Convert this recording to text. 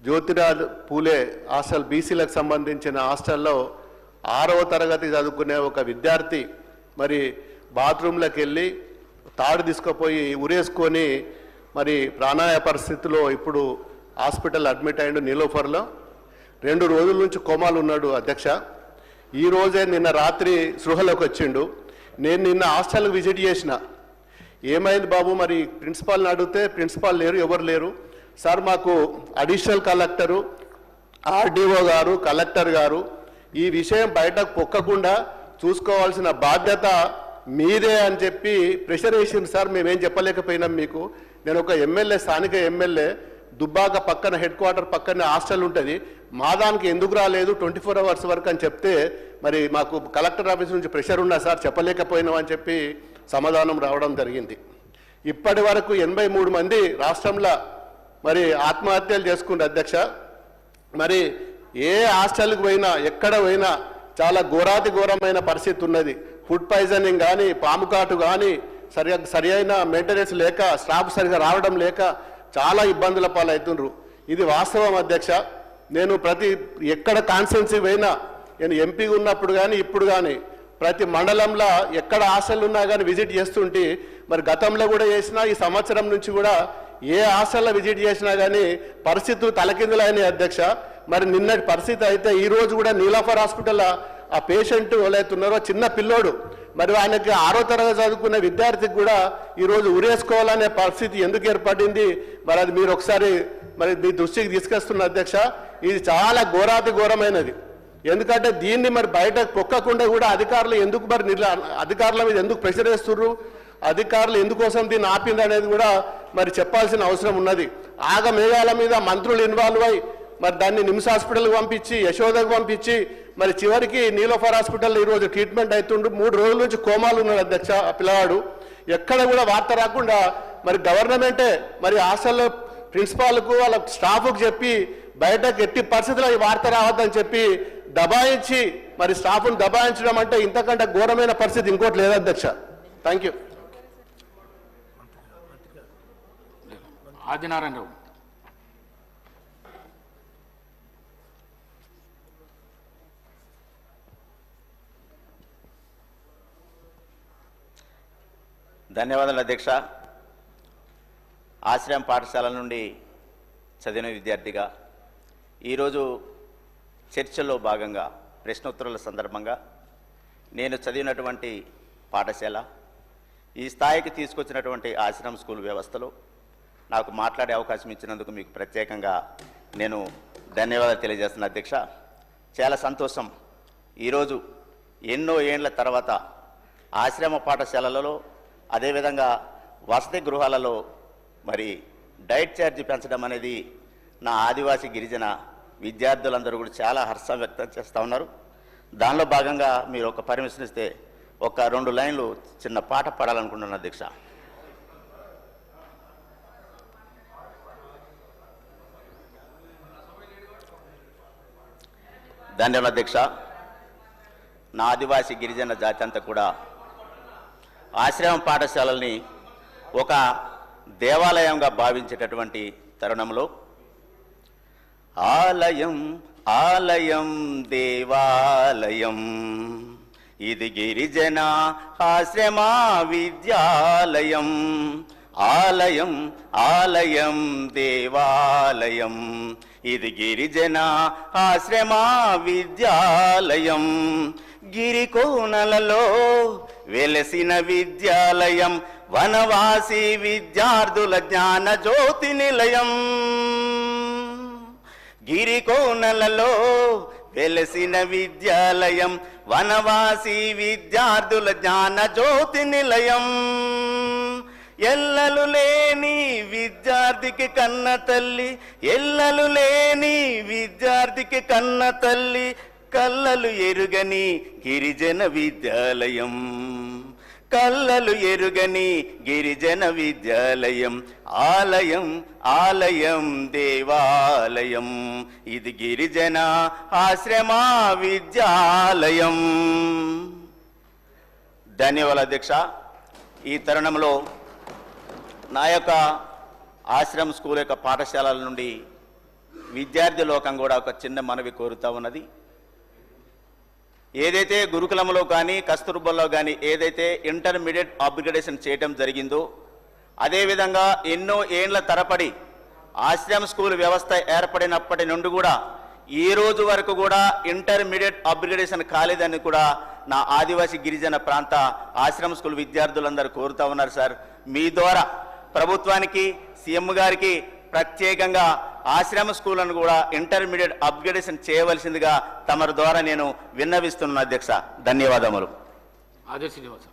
జ్యోతిరాజ్ పూలే hostel బీసీలకు సంబంధించిన హాస్టల్లో 6వ తరగతి చదువుకునే ఒక విద్యార్థి మరి బాత్రూంలోకి వెళ్ళి తాడు తీసుకుపోయి ఉరేసుకొని మరి ప్రాణాయ పరిస్థితిలో ఇప్పుడు హాస్పిటల్ అడ్మిట్ అయ్యిండు నీలోఫర్లో. 2 రోజుల నుంచి కోమాలు ఉన్నాడు అధ్యక్ష. ఈ రోజే నిన్న రాత్రి సృహలోకి వచ్చిండు. నేను నిన్న హాస్టల్కి విజిట్ చేసిన. ఏమైంది బాబు మరి ప్రిన్సిపాల్ని అడిగితే ప్రిన్సిపాల్ లేరు, ఎవరు లేరు. సార్ మాకు అడిషనల్ కలెక్టరు, ఆర్డీఓ గారు, కలెక్టర్ గారు ఈ విషయం బయటకు పొక్కకుండా చూసుకోవాల్సిన బాధ్యత మీదే అని చెప్పి ప్రెషర్ వేసింది సార్. మేమేం చెప్పలేకపోయినాం మీకు. నేను ఒక ఎమ్మెల్యే, స్థానిక ఎమ్మెల్యే, దుబ్బాక పక్కన హెడ్ క్వార్టర్ పక్కనే హాస్టల్ ఉంటుంది, మా దానికి ఎందుకు రాలేదు 24 అవర్స్ వరకు అని చెప్తే మరి మాకు కలెక్టర్ ఆఫీస్ నుంచి ప్రెషర్ ఉన్నా సార్ చెప్పలేకపోయినాం అని చెప్పి సమాధానం రావడం జరిగింది. ఇప్పటి వరకు 83 మంది రాష్ట్రంలో మరి ఆత్మహత్యలు చేసుకుంటే అధ్యక్ష. మరి ఏ హాస్టల్కి పోయినా ఎక్కడ పోయినా చాలా ఘోరాతి ఘోరమైన పరిస్థితి ఉన్నది. ఫుడ్ పాయిజనింగ్ కానీ, పాము కాటు కానీ, సరి అయిన మెయింటెనెన్స్ లేక, స్టాఫ్ సరిగా రావడం లేక చాలా ఇబ్బందుల పాలవుతుండ్రు. ఇది వాస్తవం అధ్యక్ష. నేను ఎక్కడ కాన్స్టిట్యున్సీ పోయినా, నేను ఎంపీ ఉన్నప్పుడు కానీ ఇప్పుడు కానీ ప్రతి మండలంలో ఎక్కడ హాస్టల్ ఉన్నా కానీ విజిట్ చేస్తుంటే మరి గతంలో కూడా చేసినా, ఈ సంవత్సరం నుంచి కూడా ఏ హాస్టల్లో విజిట్ చేసినా కానీ పరిస్థితులు తలకిందులైనాయి అధ్యక్ష. మరి నిన్నటి పరిస్థితి అయితే ఈరోజు కూడా నీలాఫర్ హాస్పిటల్లో ఆ పేషెంట్ ఎవరైతున్నారో చిన్న పిల్లోడు, మరి ఆయనకి 6వ తరగతి చదువుకున్న విద్యార్థికి కూడా ఈరోజు ఉరేసుకోవాలనే పరిస్థితి ఎందుకు ఏర్పడింది మరి అది మీరు ఒకసారి మరి మీ దృష్టికి తీసుకొస్తున్న అధ్యక్ష. ఇది చాలా ఘోరాతి ఘోరమైనది. ఎందుకంటే దీన్ని మరి బయటకు పొక్కకుండా కూడా అధికారులు ఎందుకు మరి అధికారుల మీద ఎందుకు ప్రెషర్ వేస్తున్నారు, అధికారులు ఎందుకోసం దీన్ని ఆపింది అనేది కూడా మరి చెప్పాల్సిన అవసరం ఉన్నది. ఆగమేఘాల మీద మంత్రులు ఇన్వాల్వ్ అయ్యి మరి దాన్ని నిమ్స్ హాస్పిటల్కి పంపించి, యశోదకు పంపించి మరి చివరికి నీలోఫర్ హాస్పిటల్లో ఈరోజు ట్రీట్మెంట్ అవుతుండు. 3 రోజుల నుంచి కోమాలు ఉన్నాడు అధ్యక్ష ఆ పిల్లవాడు. ఎక్కడ కూడా వార్త రాకుండా మరి గవర్నమెంటే మరి హాస్టల్లో ప్రిన్సిపాల్కు వాళ్ళ స్టాఫ్కు చెప్పి బయటకు ఎట్టి పరిస్థితుల్లో ఈ వార్త రావద్దని చెప్పి దబాయించి మరి స్టాఫ్ను దబాయించడం అంటే ఇంతకంటే ఘోరమైన పరిస్థితి ఇంకోటి లేదు అధ్యక్ష. Thank you. ఆదినారాయణరావు. ధన్యవాదాలు అధ్యక్ష. ఆశ్రయం పాఠశాల నుండి చదివిన విద్యార్థిగా ఈరోజు చర్చల్లో భాగంగా ప్రశ్నోత్తరాల సందర్భంగా నేను చదివినటువంటి పాఠశాల ఈ స్థాయికి తీసుకొచ్చినటువంటి ఆశ్రయం స్కూల్ వ్యవస్థలో నాకు మాట్లాడే అవకాశం ఇచ్చినందుకు మీకు ప్రత్యేకంగా నేను ధన్యవాదాలు తెలియజేస్తున్నా అధ్యక్ష. చాలా సంతోషం. ఈరోజు ఎన్నో ఏండ్ల తర్వాత ఆశ్రమ పాఠశాలలలో అదేవిధంగా వసతి గృహాలలో మరి డైట్ ఛార్జీ పెంచడం అనేది నా ఆదివాసీ గిరిజన విద్యార్థులందరూ కూడా చాలా హర్షం వ్యక్తం చేస్తూ ఉన్నారు. దానిలో భాగంగా మీరు ఒక పర్మిషన్ ఇస్తే ఒక 2 లైన్లు చిన్న పాట పాడాలనుకుంటున్నాను అధ్యక్ష. ధన్యవాదాలు అధ్యక్ష. నా ఆదివాసీ గిరిజన జాతి అంతా కూడా ఆశ్రమ పాఠశాలల్ని ఒక దేవాలయంగా భావించేటటువంటి తరుణంలో ఆలయం ఆలయం దేవాలయం ఇది గిరిజన ఆశ్రమ విద్యాలయం. ఆలయం ఆలయం దేవాలయం ఇది గిరిజన ఆశ్రమ విద్యాలయం. గిరికోనలలో వెలసిన విద్యాలయం వనవాసి విద్యార్థుల జ్ఞాన జ్యోతి నిలయం. గిరికోనలలో వెలసిన విద్యాలయం వనవాసి విద్యార్థుల జ్ఞాన జ్యోతి నిలయం. ఎల్లలు లేని విద్యార్థికి కన్న తల్లి, ఎల్లలు లేని విద్యార్థికి కన్న తల్లి, కల్లలు ఎరుగని గిరిజన విద్యాలయం. కల్లలు ఎరుగని గిరిజన విద్యాలయం. ఆలయం ఆలయం దేవాలయం ఇది గిరిజన ఆశ్రమ విద్యాలయం. ధన్యవాదాలు అధ్యక్ష. ఈ తరుణంలో నా యొక్క ఆశ్రమ స్కూల్ యొక్క పాఠశాలల నుండి విద్యార్థి లోకం కూడా ఒక చిన్న మనవి కోరుతా ఉన్నది. ఏదైతే గురుకులంలో కానీ కస్తూర్బాలో కానీ ఏదైతే ఇంటర్మీడియట్ అప్గ్రేడేషన్ చేయడం జరిగిందో, అదేవిధంగా ఎన్నో ఏండ్ల తరబడి ఆశ్రమ స్కూల్ వ్యవస్థ ఏర్పడినప్పటి నుండి కూడా ఈ రోజు వరకు కూడా ఇంటర్మీడియట్ అప్గ్రేడేషన్ కాలేదని కూడా నా ఆదివాసీ గిరిజన ప్రాంత ఆశ్రమ స్కూల్ విద్యార్థులందరూ కోరుతా ఉన్నారు. సార్, మీ ద్వారా ప్రభుత్వానికి, సీఎం గారికి ప్రత్యేకంగా ఆశ్రమ స్కూళ్లను కూడా ఇంటర్మీడియట్ అప్గ్రేడేషన్ చేయవలసిందిగా తమరి ద్వారా నేను విన్నవిస్తున్నాను అధ్యక్ష. ధన్యవాదములు. ఆదే శ్రీనివాస.